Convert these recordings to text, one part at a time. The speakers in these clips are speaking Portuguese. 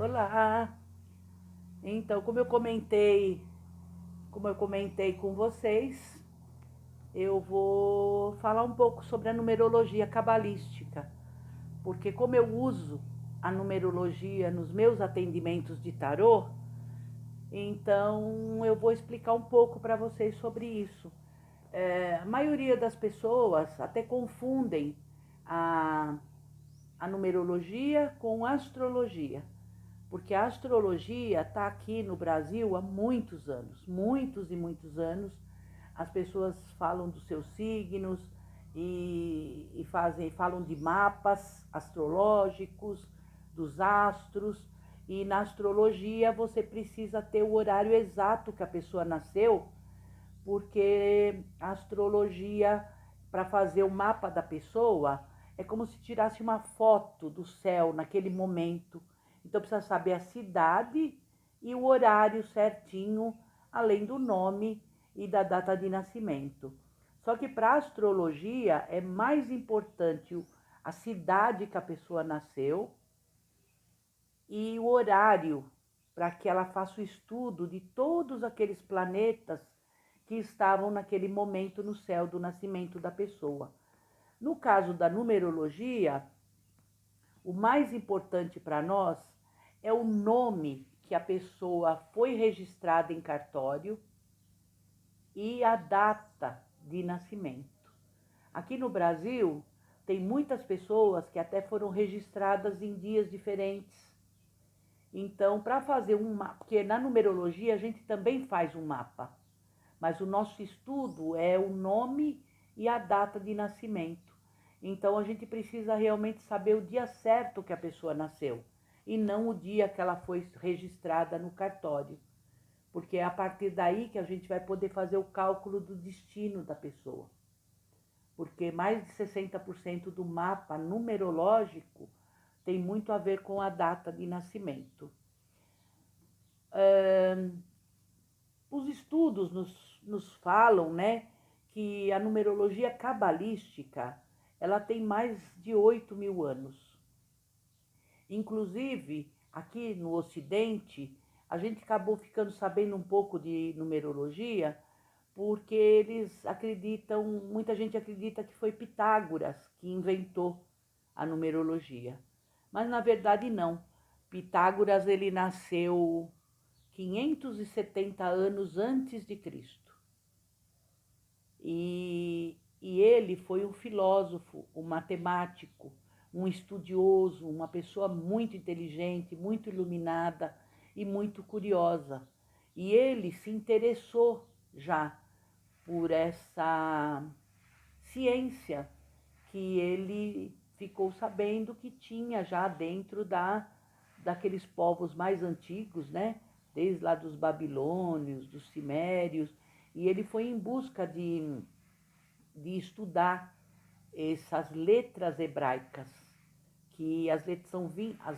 Olá! Então, como eu comentei com vocês, eu vou falar um pouco sobre a numerologia cabalística, porque como eu uso a numerologia nos meus atendimentos de tarô, então eu vou explicar um pouco para vocês sobre isso. A maioria das pessoas até confundem a, a numerologia com a astrologia. Porque a astrologia está aqui no Brasil há muitos anos, muitos e muitos anos. As pessoas falam dos seus signos falam de mapas astrológicos, dos astros. E na astrologia você precisa ter o horário exato que a pessoa nasceu, porque a astrologia, para fazer o mapa da pessoa, é como se tirasse uma foto do céu naquele momento. Então precisa saber a cidade e o horário certinho, além do nome e da data de nascimento. Só que para a astrologia é mais importante a cidade que a pessoa nasceu e o horário, para que ela faça o estudo de todos aqueles planetas que estavam naquele momento no céu do nascimento da pessoa. No caso da numerologia, o mais importante para nós é o nome que a pessoa foi registrada em cartório e a data de nascimento. Aqui no Brasil, tem muitas pessoas que até foram registradas em dias diferentes. Então, para fazer um mapa, porque na numerologia a gente também faz um mapa, mas o nosso estudo é o nome e a data de nascimento. Então, a gente precisa realmente saber o dia certo que a pessoa nasceu e não o dia que ela foi registrada no cartório, porque é a partir daí que a gente vai poder fazer o cálculo do destino da pessoa. Porque mais de 60% do mapa numerológico tem muito a ver com a data de nascimento. Os estudos nos falam, né, que a numerologia cabalística ela tem mais de 8.000 anos. Inclusive, aqui no Ocidente, a gente acabou ficando sabendo um pouco de numerologia porque eles acreditam, muita gente acredita que foi Pitágoras que inventou a numerologia. Mas na verdade não. Pitágoras ele nasceu 570 anos antes de Cristo. E ele foi um filósofo, um matemático, um estudioso, uma pessoa muito inteligente, muito iluminada e muito curiosa. E ele se interessou já por essa ciência que ele ficou sabendo que tinha já dentro daqueles povos mais antigos, né? Desde lá dos babilônios, dos sumérios, e ele foi em busca de estudar essas letras hebraicas, que as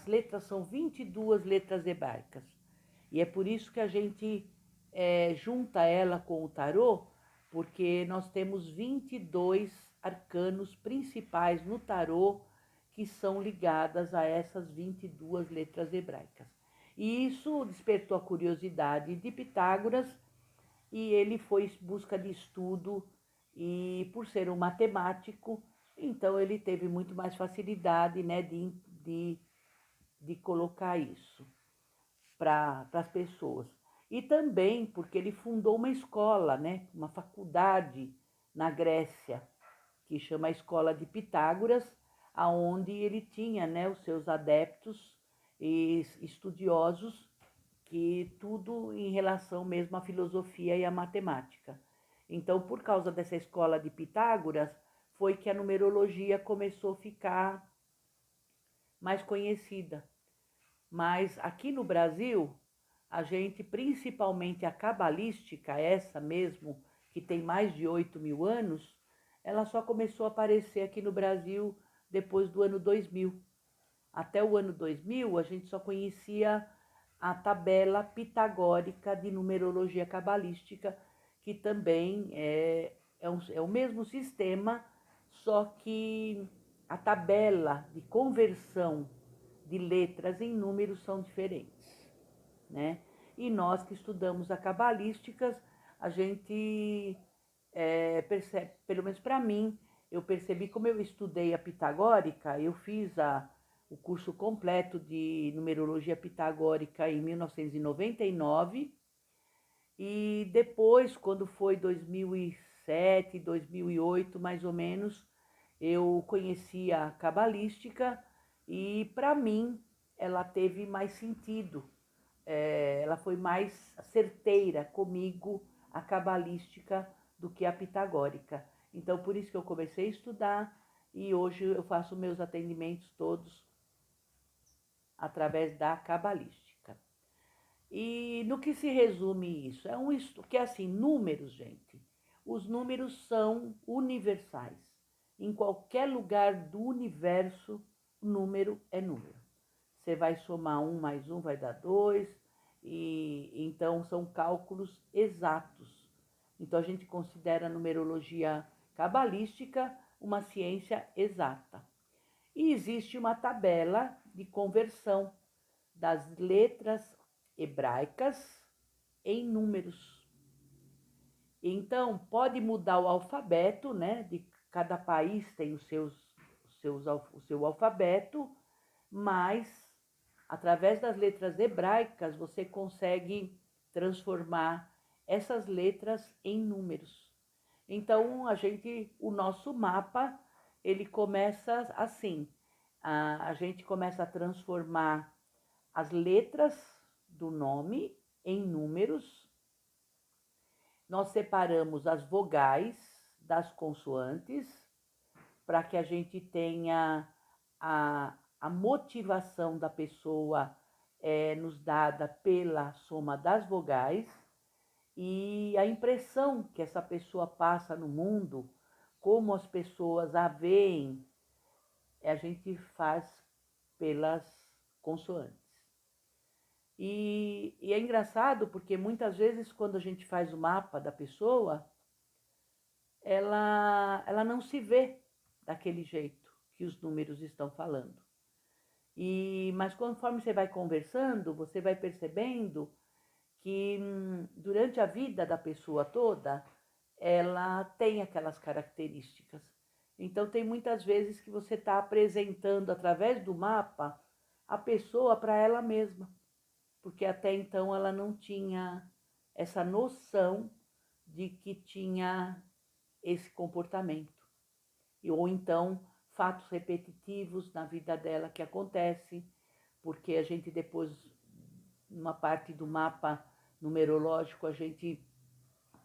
letras são 22 letras hebraicas. E é por isso que a gente junta ela com o tarô, porque nós temos 22 arcanos principais no tarô que são ligadas a essas 22 letras hebraicas. E isso despertou a curiosidade de Pitágoras e ele foi em busca de estudo e por ser um matemático, então ele teve muito mais facilidade, né, de colocar isso para as pessoas. E também porque ele fundou uma escola, né, uma faculdade na Grécia, que chama a Escola de Pitágoras, aonde ele tinha, né, os seus adeptos e estudiosos, que tudo em relação mesmo à filosofia e à matemática. Então, por causa dessa escola de Pitágoras, foi que a numerologia começou a ficar mais conhecida. Mas aqui no Brasil, a gente, principalmente a cabalística, essa mesmo, que tem mais de 8.000 anos, ela só começou a aparecer aqui no Brasil depois do ano 2000. Até o ano 2000, a gente só conhecia a tabela pitagórica de numerologia cabalística, que também é o mesmo sistema, só que a tabela de conversão de letras em números são diferentes, né? E nós que estudamos a cabalística, a gente percebe, pelo menos para mim, eu percebi como eu estudei a pitagórica, eu fiz o curso completo de numerologia pitagórica em 1999 e depois, quando foi 2007, 2008, mais ou menos, eu conheci a cabalística e para mim ela teve mais sentido, ela foi mais certeira comigo, a cabalística, do que a pitagórica. Então, por isso que eu comecei a estudar e hoje eu faço meus atendimentos todos através da cabalística. E no que se resume isso? É um estudo que é assim, números, gente. Os números são universais. Em qualquer lugar do universo, número é número. Você vai somar 1 mais 1 vai dar 2, e então são cálculos exatos. Então a gente considera a numerologia cabalística uma ciência exata. E existe uma tabela de conversão das letras hebraicas em números. Então pode mudar o alfabeto, né? De cada país tem o seu alfabeto, mas através das letras hebraicas você consegue transformar essas letras em números. Então o nosso mapa, ele começa assim, a gente começa a transformar as letras do nome em números. Nós separamos as vogais das consoantes para que a gente tenha a motivação da pessoa nos dada pela soma das vogais e a impressão que essa pessoa passa no mundo, como as pessoas a veem, a gente faz pelas consoantes. E é engraçado porque muitas vezes quando a gente faz o mapa da pessoa, ela não se vê daquele jeito que os números estão falando. Mas conforme você vai conversando, você vai percebendo que durante a vida da pessoa toda, ela tem aquelas características. Então tem muitas vezes que você está apresentando através do mapa a pessoa para ela mesma, porque até então ela não tinha essa noção de que tinha esse comportamento. Ou então fatos repetitivos na vida dela que acontecem, porque a gente depois, numa parte do mapa numerológico, a gente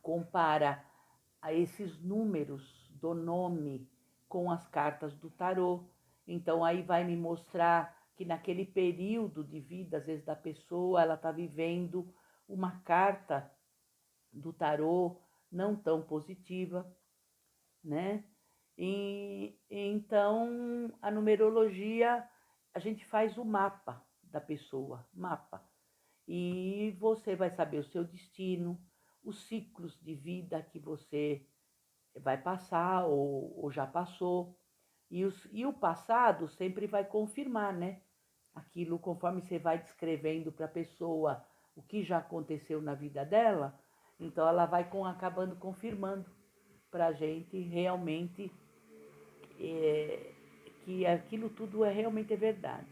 compara a esses números do nome com as cartas do tarô. Então aí vai me mostrar que naquele período de vida, às vezes da pessoa, ela está vivendo uma carta do tarô não tão positiva, né? E então a numerologia, a gente faz o mapa da pessoa, mapa. E você vai saber o seu destino, os ciclos de vida que você vai passar ou já passou. E o passado sempre vai confirmar, né? Aquilo, conforme você vai descrevendo para a pessoa o que já aconteceu na vida dela, então ela vai acabando confirmando para a gente realmente que aquilo tudo realmente é verdade.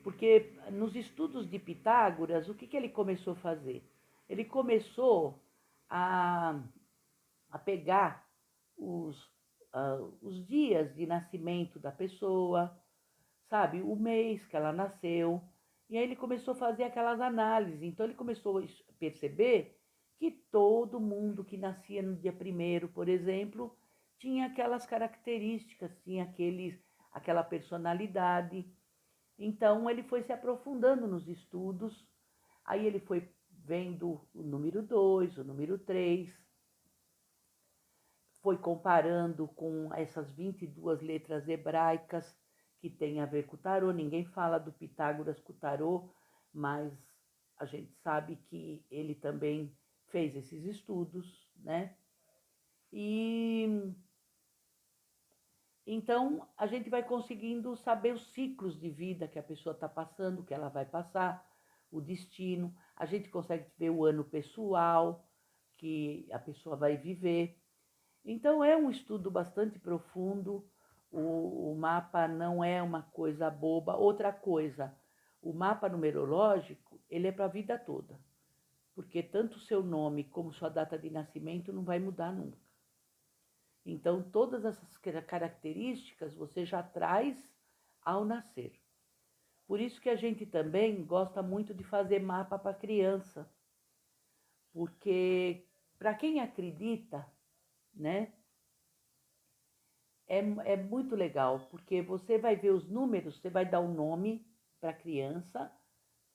Porque nos estudos de Pitágoras, o que ele começou a fazer? Ele começou a pegar os dias de nascimento da pessoa, sabe? O mês que ela nasceu. E aí ele começou a fazer aquelas análises. Então ele começou a perceber que todo mundo que nascia no dia 1º, por exemplo, tinha aquelas características, tinha aquela personalidade. Então ele foi se aprofundando nos estudos, aí ele foi vendo o número 2, o número 3, foi comparando com essas 22 letras hebraicas que tem a ver com o tarô. Ninguém fala do Pitágoras com o tarô, mas a gente sabe que ele também fez esses estudos, né? E Então, a gente vai conseguindo saber os ciclos de vida que a pessoa está passando, que ela vai passar, o destino. A gente consegue ver o ano pessoal que a pessoa vai viver. Então, é um estudo bastante profundo. O mapa não é uma coisa boba. Outra coisa, o mapa numerológico, ele é para a vida toda. Porque tanto o seu nome como sua data de nascimento não vai mudar nunca. Então, todas essas características você já traz ao nascer. Por isso que a gente também gosta muito de fazer mapa para criança, porque para quem acredita, né, é muito legal, porque você vai ver os números, você vai dar um nome para a criança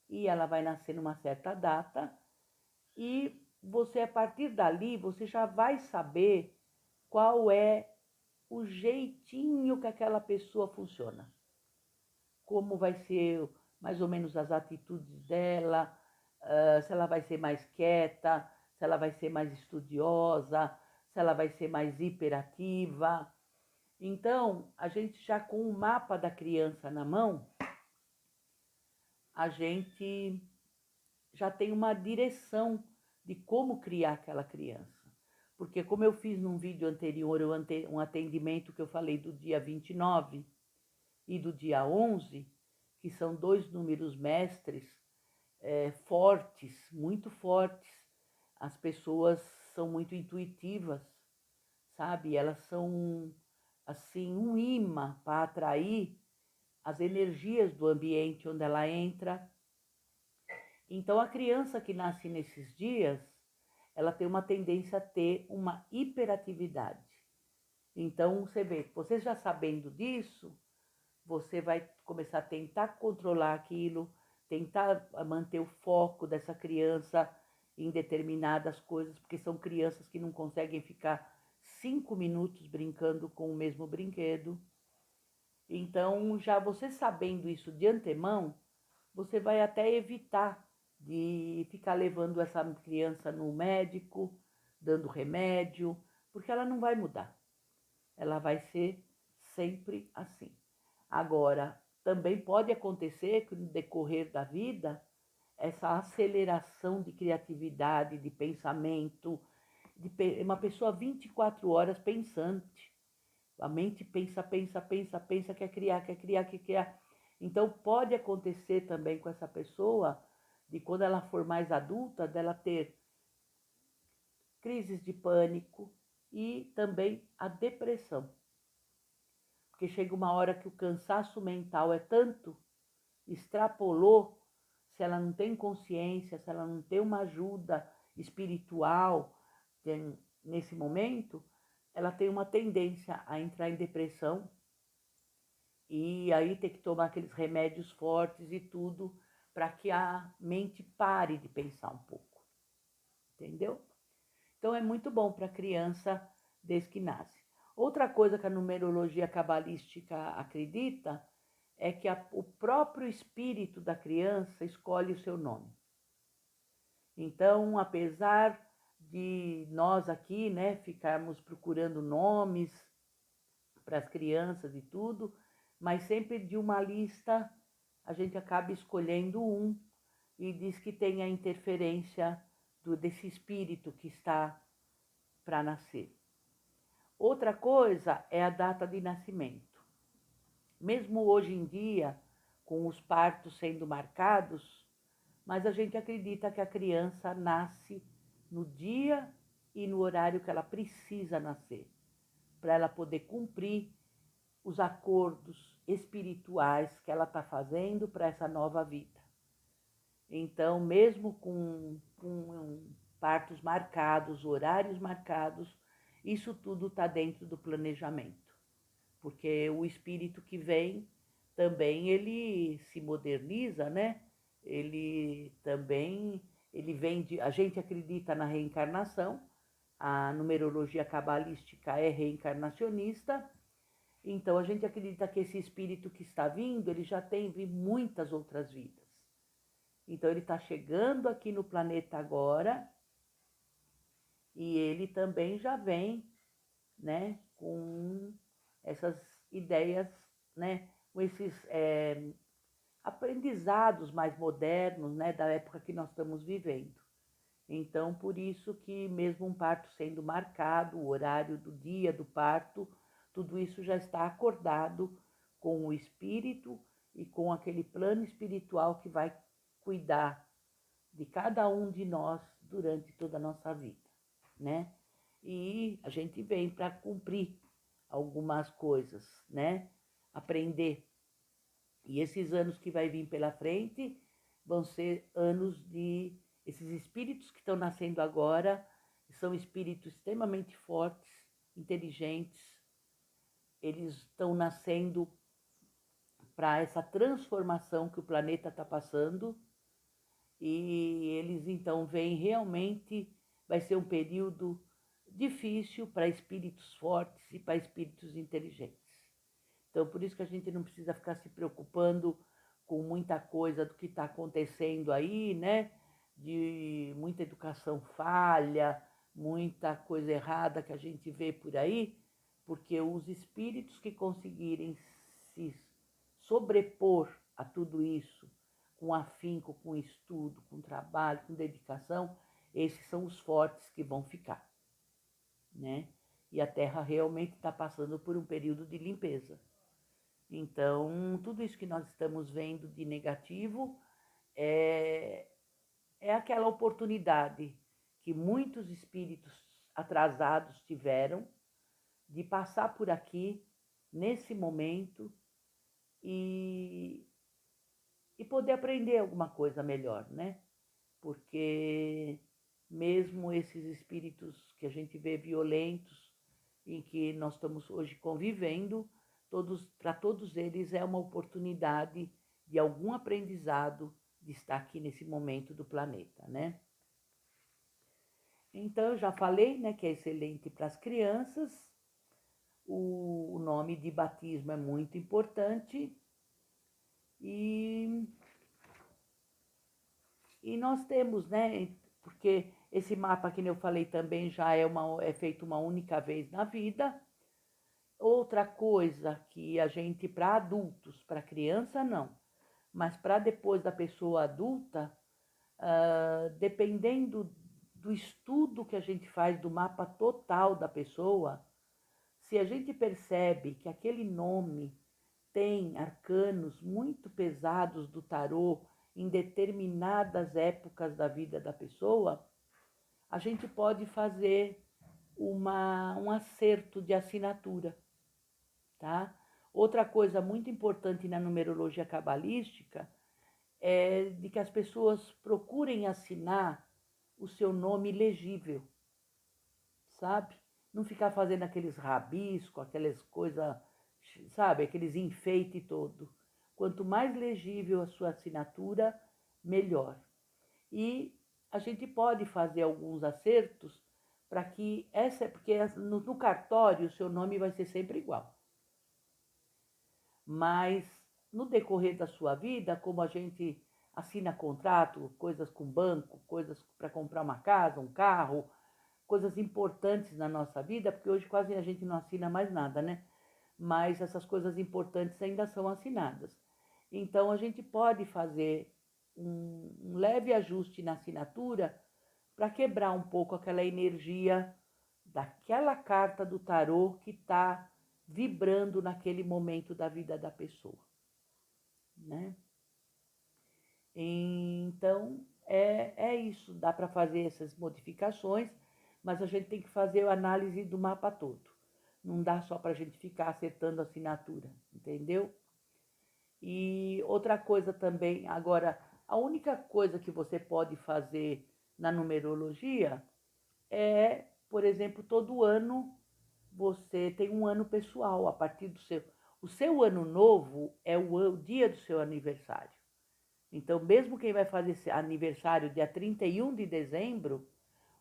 e ela vai nascer numa certa data e você, a partir dali, você já vai saber qual é o jeitinho que aquela pessoa funciona. Como vai ser mais ou menos as atitudes dela, se ela vai ser mais quieta, se ela vai ser mais estudiosa, se ela vai ser mais hiperativa. Então, a gente já com o mapa da criança na mão, a gente já tem uma direção de como criar aquela criança. Porque como eu fiz num vídeo anterior, um atendimento que eu falei do dia 29 e do dia 11, que são dois números mestres fortes, muito fortes. As pessoas são muito intuitivas, sabe? Elas são, assim, um imã para atrair as energias do ambiente onde ela entra. Então, a criança que nasce nesses dias, ela tem uma tendência a ter uma hiperatividade. Então, você vê, você já sabendo disso, você vai começar a tentar controlar aquilo, tentar manter o foco dessa criança em determinadas coisas, porque são crianças que não conseguem ficar 5 minutos brincando com o mesmo brinquedo. Então, já você sabendo isso de antemão, você vai até evitar de ficar levando essa criança no médico, dando remédio, porque ela não vai mudar. Ela vai ser sempre assim. Agora, também pode acontecer que no decorrer da vida, essa aceleração de criatividade, de pensamento, de uma pessoa 24 horas pensante. A mente pensa, pensa, pensa, pensa, quer criar, quer criar, quer criar. Então, pode acontecer também com essa pessoa, de quando ela for mais adulta, dela ter crises de pânico e também a depressão. Porque chega uma hora que o cansaço mental é tanto, extrapolou, se ela não tem consciência, se ela não tem uma ajuda espiritual nesse momento, ela tem uma tendência a entrar em depressão e aí ter que tomar aqueles remédios fortes e tudo para que a mente pare de pensar um pouco, entendeu? Então é muito bom para a criança desde que nasce. Outra coisa que a numerologia cabalística acredita é que o próprio espírito da criança escolhe o seu nome. Então, apesar de nós aqui, né, ficarmos procurando nomes para as crianças e tudo, mas sempre de uma lista a gente acaba escolhendo um e diz que tem a interferência desse espírito que está para nascer. Outra coisa é a data de nascimento. Mesmo hoje em dia, com os partos sendo marcados, mas a gente acredita que a criança nasce no dia e no horário que ela precisa nascer, para ela poder cumprir os acordos espirituais que ela está fazendo para essa nova vida. Então, mesmo com partos marcados, horários marcados, isso tudo está dentro do planejamento, porque o espírito que vem também ele se moderniza, né? Ele também ele vem de, a gente acredita na reencarnação, a numerologia cabalística é reencarnacionista, então a gente acredita que esse espírito que está vindo, ele já teve muitas outras vidas. Então ele está chegando aqui no planeta agora e ele também já vem, né, com essas ideias, né, com esses aprendizados mais modernos, né, da época que nós estamos vivendo. Então, por isso que mesmo um parto sendo marcado, o horário do dia do parto, tudo isso já está acordado com o espírito e com aquele plano espiritual que vai cuidar de cada um de nós durante toda a nossa vida, né? E a gente vem para cumprir algumas coisas, né? Aprender. E esses anos que vai vir pela frente vão ser anos de esses espíritos que estão nascendo agora, são espíritos extremamente fortes, inteligentes. Eles estão nascendo para essa transformação que o planeta está passando, e eles então vêm realmente, vai ser um período difícil para espíritos fortes e para espíritos inteligentes. Então, por isso que a gente não precisa ficar se preocupando com muita coisa do que está acontecendo aí, né? De muita educação falha, muita coisa errada que a gente vê por aí, porque os espíritos que conseguirem se sobrepor a tudo isso, com afinco, com estudo, com trabalho, com dedicação, esses são os fortes que vão ficar, né? E a Terra realmente está passando por um período de limpeza. Então, tudo isso que nós estamos vendo de negativo é aquela oportunidade que muitos espíritos atrasados tiveram de passar por aqui, nesse momento, e poder aprender alguma coisa melhor, né? Porque mesmo esses espíritos que a gente vê violentos, em que nós estamos hoje convivendo, para todos eles é uma oportunidade de algum aprendizado de estar aqui nesse momento do planeta, né? Então, eu já falei, né, que é excelente para as crianças, o nome de batismo é muito importante e nós temos, né, porque esse mapa que eu falei também já é feito uma única vez na vida. Outra coisa que a gente, para adultos, para criança não, mas para depois da pessoa adulta, dependendo do estudo que a gente faz do mapa total da pessoa, se a gente percebe que aquele nome tem arcanos muito pesados do tarô em determinadas épocas da vida da pessoa, a gente pode fazer um acerto de assinatura, tá? Outra coisa muito importante na numerologia cabalística é de que as pessoas procurem assinar o seu nome legível, sabe? Não ficar fazendo aqueles rabiscos, aquelas coisas, sabe? Aqueles enfeites todo. Quanto mais legível a sua assinatura, melhor. E a gente pode fazer alguns acertos para que porque no cartório o seu nome vai ser sempre igual. Mas no decorrer da sua vida, como a gente assina contrato, coisas com banco, coisas para comprar uma casa, um carro, coisas importantes na nossa vida, porque hoje quase a gente não assina mais nada, né? Mas essas coisas importantes ainda são assinadas. Então a gente pode fazer um leve ajuste na assinatura para quebrar um pouco aquela energia daquela carta do tarô que está vibrando naquele momento da vida da pessoa, né? Então, é isso, dá para fazer essas modificações, mas a gente tem que fazer a análise do mapa todo. Não dá só para a gente ficar acertando a assinatura, entendeu? E outra coisa também, agora, a única coisa que você pode fazer na numerologia é, por exemplo, todo ano você tem um ano pessoal, a partir do seu... O seu ano novo é o dia do seu aniversário. Então, mesmo quem vai fazer esse aniversário dia 31 de dezembro,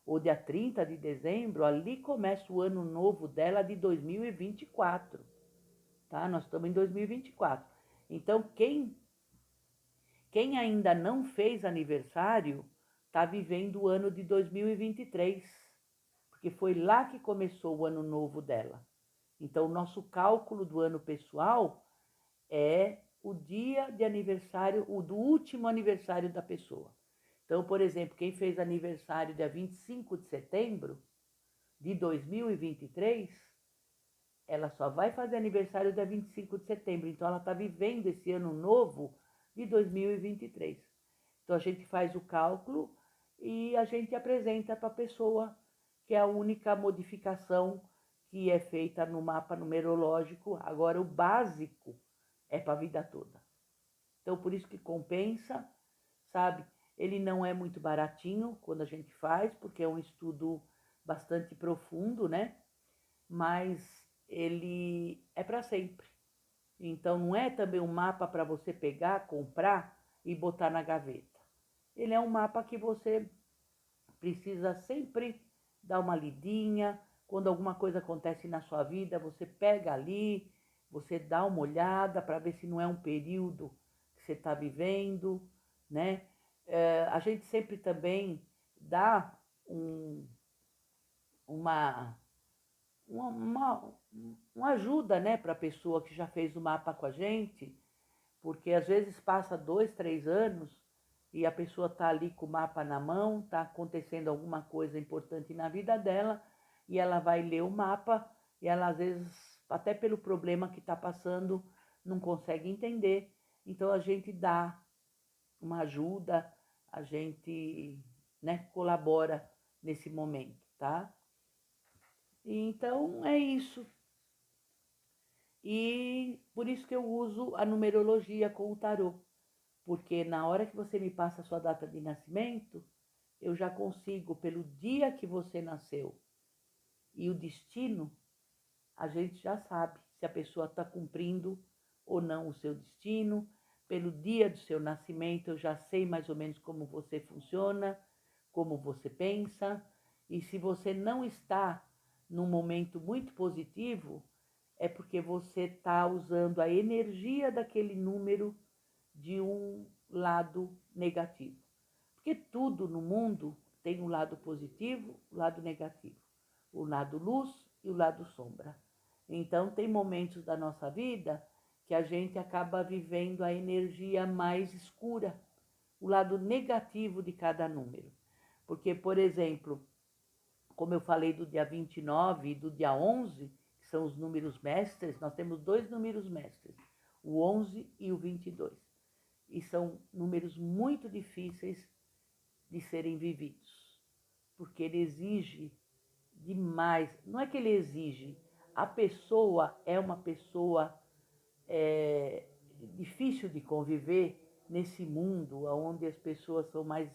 ou dia 30 de dezembro, ali começa o ano novo dela de 2024, tá? Nós estamos em 2024. Então, quem ainda não fez aniversário, está vivendo o ano de 2023, porque foi lá que começou o ano novo dela. Então, o nosso cálculo do ano pessoal é o dia de aniversário, o do último aniversário da pessoa. Então, por exemplo, quem fez aniversário dia 25 de setembro de 2023, ela só vai fazer aniversário dia 25 de setembro. Então, ela está vivendo esse ano novo de 2023. Então, a gente faz o cálculo e a gente apresenta para a pessoa, que é a única modificação que é feita no mapa numerológico. Agora, o básico é para a vida toda. Então, por isso que compensa, sabe? Ele não é muito baratinho quando a gente faz, porque é um estudo bastante profundo, né? Mas ele é para sempre. Então, não é também um mapa para você pegar, comprar e botar na gaveta. Ele é um mapa que você precisa sempre dar uma lidinha. Quando alguma coisa acontece na sua vida, você pega ali, você dá uma olhada para ver se não é um período que você está vivendo, né? A gente sempre também dá uma, uma, uma ajuda, né, para a pessoa que já fez o mapa com a gente, porque às vezes passa 2, 3 anos e a pessoa está ali com o mapa na mão, está acontecendo alguma coisa importante na vida dela e ela vai ler o mapa e ela às vezes, até pelo problema que está passando, não consegue entender. Então a gente dá uma ajuda, a gente, né, colabora nesse momento, tá? Então é isso. E por isso que eu uso a numerologia com o tarô, porque na hora que você me passa a sua data de nascimento, eu já consigo, pelo dia que você nasceu e o destino, a gente já sabe se a pessoa está cumprindo ou não o seu destino. Pelo dia do seu nascimento, eu já sei mais ou menos como você funciona, como você pensa. E se você não está num momento muito positivo, é porque você está usando a energia daquele número de um lado negativo. Porque tudo no mundo tem um lado positivo, o lado negativo, o lado luz e o lado sombra. Então, tem momentos da nossa vida que a gente acaba vivendo a energia mais escura, o lado negativo de cada número. Porque, por exemplo, como eu falei do dia 29 e do dia 11, que são os números mestres, nós temos 2 números mestres, o 11 e o 22. E são números muito difíceis de serem vividos, porque ele exige demais. Não é que ele exige, a pessoa é uma pessoa difícil de conviver nesse mundo onde as pessoas são mais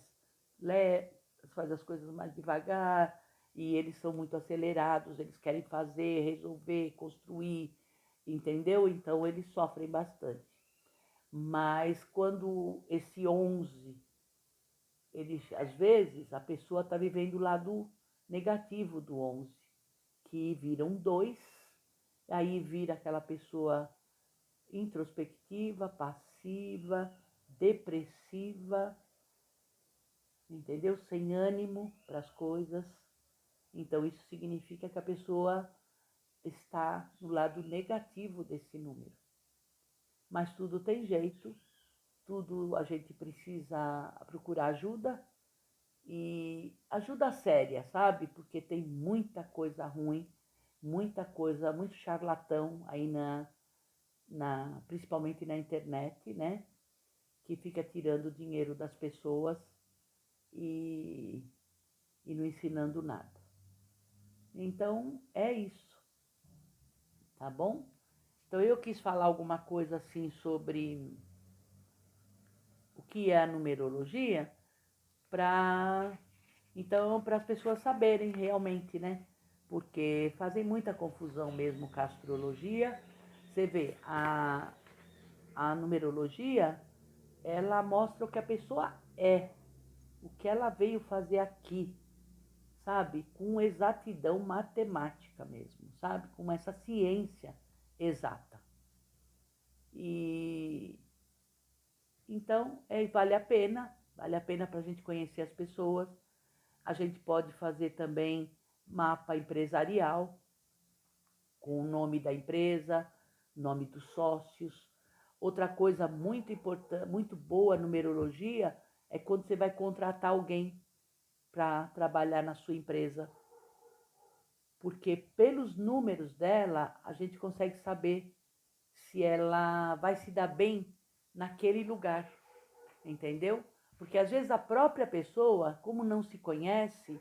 leves, fazem as coisas mais devagar e eles são muito acelerados, eles querem fazer, resolver, construir, entendeu? Então eles sofrem bastante. Mas quando esse 11, às vezes a pessoa está vivendo o lado negativo do 11, que vira um 2, aí vira aquela pessoa introspectiva, passiva, depressiva, entendeu? Sem ânimo para as coisas. Então isso significa que a pessoa está no lado negativo desse número. Mas tudo tem jeito, tudo a gente precisa procurar ajuda e ajuda séria, sabe? Porque tem muita coisa ruim, muita coisa, muito charlatão aí principalmente na internet, né? Que fica tirando dinheiro das pessoas e, e não ensinando nada. Então é isso, tá bom? Então eu quis falar alguma coisa assim sobre o que é a numerologia para para as pessoas saberem realmente, né? Porque fazem muita confusão mesmo com a astrologia. Você vê, a numerologia, ela mostra o que a pessoa é, o que ela veio fazer aqui, sabe? Com exatidão matemática mesmo, sabe? Com essa ciência exata. E então, vale a pena para a gente conhecer as pessoas. A gente pode fazer também mapa empresarial, com o nome da empresa, nome dos sócios. Outra coisa muito importante, muito boa numerologia é quando você vai contratar alguém para trabalhar na sua empresa. Porque pelos números dela, a gente consegue saber se ela vai se dar bem naquele lugar, entendeu? Porque às vezes a própria pessoa, como não se conhece,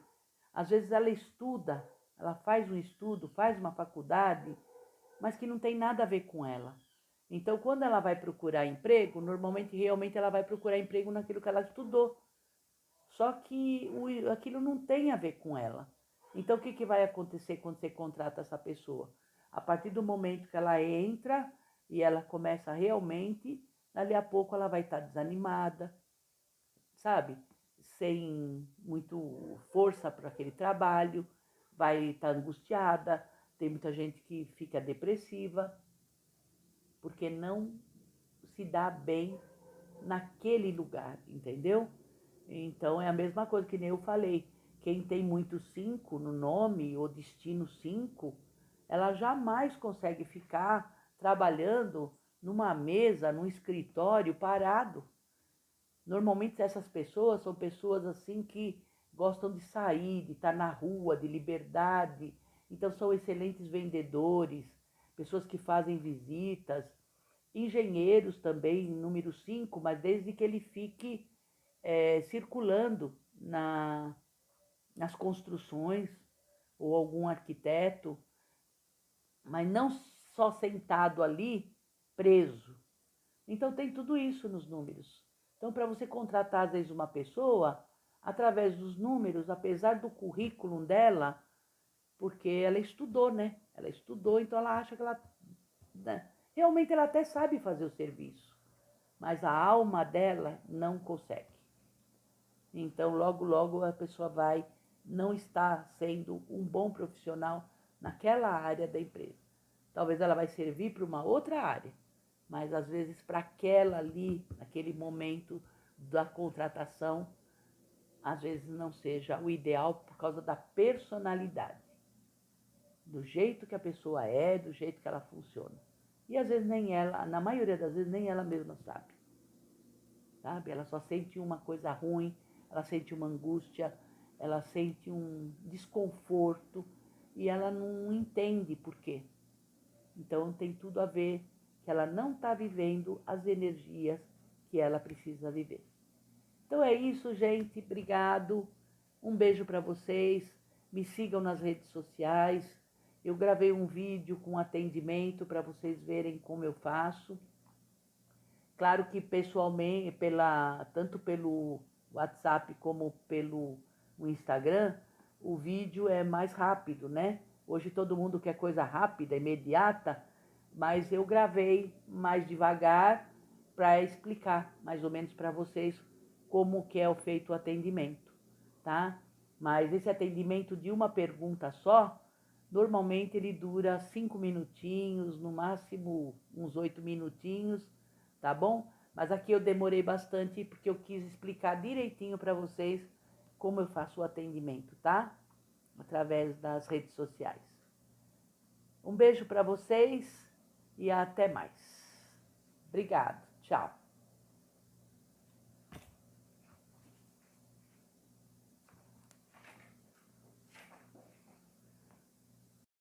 às vezes ela estuda, ela faz um estudo, faz uma faculdade, mas que não tem nada a ver com ela. Então, quando ela vai procurar emprego, normalmente, realmente, ela vai procurar emprego naquilo que ela estudou. Só que aquilo não tem a ver com ela. Então, o que vai acontecer quando você contrata essa pessoa? A partir do momento que ela entra e ela começa realmente, dali a pouco ela vai estar desanimada, sabe? Sem muito força para aquele trabalho, vai estar angustiada. Tem muita gente que fica depressiva, porque não se dá bem naquele lugar, entendeu? Então é a mesma coisa que nem eu falei. Quem tem muito 5 no nome, ou destino 5, ela jamais consegue ficar trabalhando numa mesa, num escritório parado. Normalmente essas pessoas são pessoas assim que gostam de sair, de estar na rua, de liberdade. Então são excelentes vendedores, pessoas que fazem visitas, engenheiros também, número 5, mas desde que ele fique circulando nas construções, ou algum arquiteto, mas não só sentado ali, preso. Então tem tudo isso nos números. Então, para você contratar, às vezes, uma pessoa, através dos números, apesar do currículo dela, porque ela estudou, né? Ela estudou, então ela acha que ela... Né? Realmente ela até sabe fazer o serviço, mas a alma dela não consegue. Então, logo, logo a pessoa vai não estar sendo um bom profissional naquela área da empresa. Talvez ela vai servir para uma outra área, mas às vezes para aquela ali, naquele momento da contratação, às vezes não seja o ideal por causa da personalidade, do jeito que a pessoa é, do jeito que ela funciona. E às vezes nem ela, na maioria das vezes, nem ela mesma sabe. Ela só sente uma coisa ruim, ela sente uma angústia, ela sente um desconforto e ela não entende por quê. Então tem tudo a ver que ela não está vivendo as energias que ela precisa viver. Então é isso, gente. Obrigado. Um beijo para vocês. Me sigam nas redes sociais. Eu gravei um vídeo com atendimento para vocês verem como eu faço. Claro que pessoalmente, tanto pelo WhatsApp como pelo Instagram, o vídeo é mais rápido, né? Hoje todo mundo quer coisa rápida, imediata, mas eu gravei mais devagar para explicar mais ou menos para vocês como que é feito o atendimento, tá? Mas esse atendimento de uma pergunta só, normalmente ele dura 5 minutinhos, no máximo uns 8 minutinhos, tá bom? Mas aqui eu demorei bastante porque eu quis explicar direitinho para vocês como eu faço o atendimento, tá? Através das redes sociais. Um beijo para vocês e até mais. Obrigado. Tchau.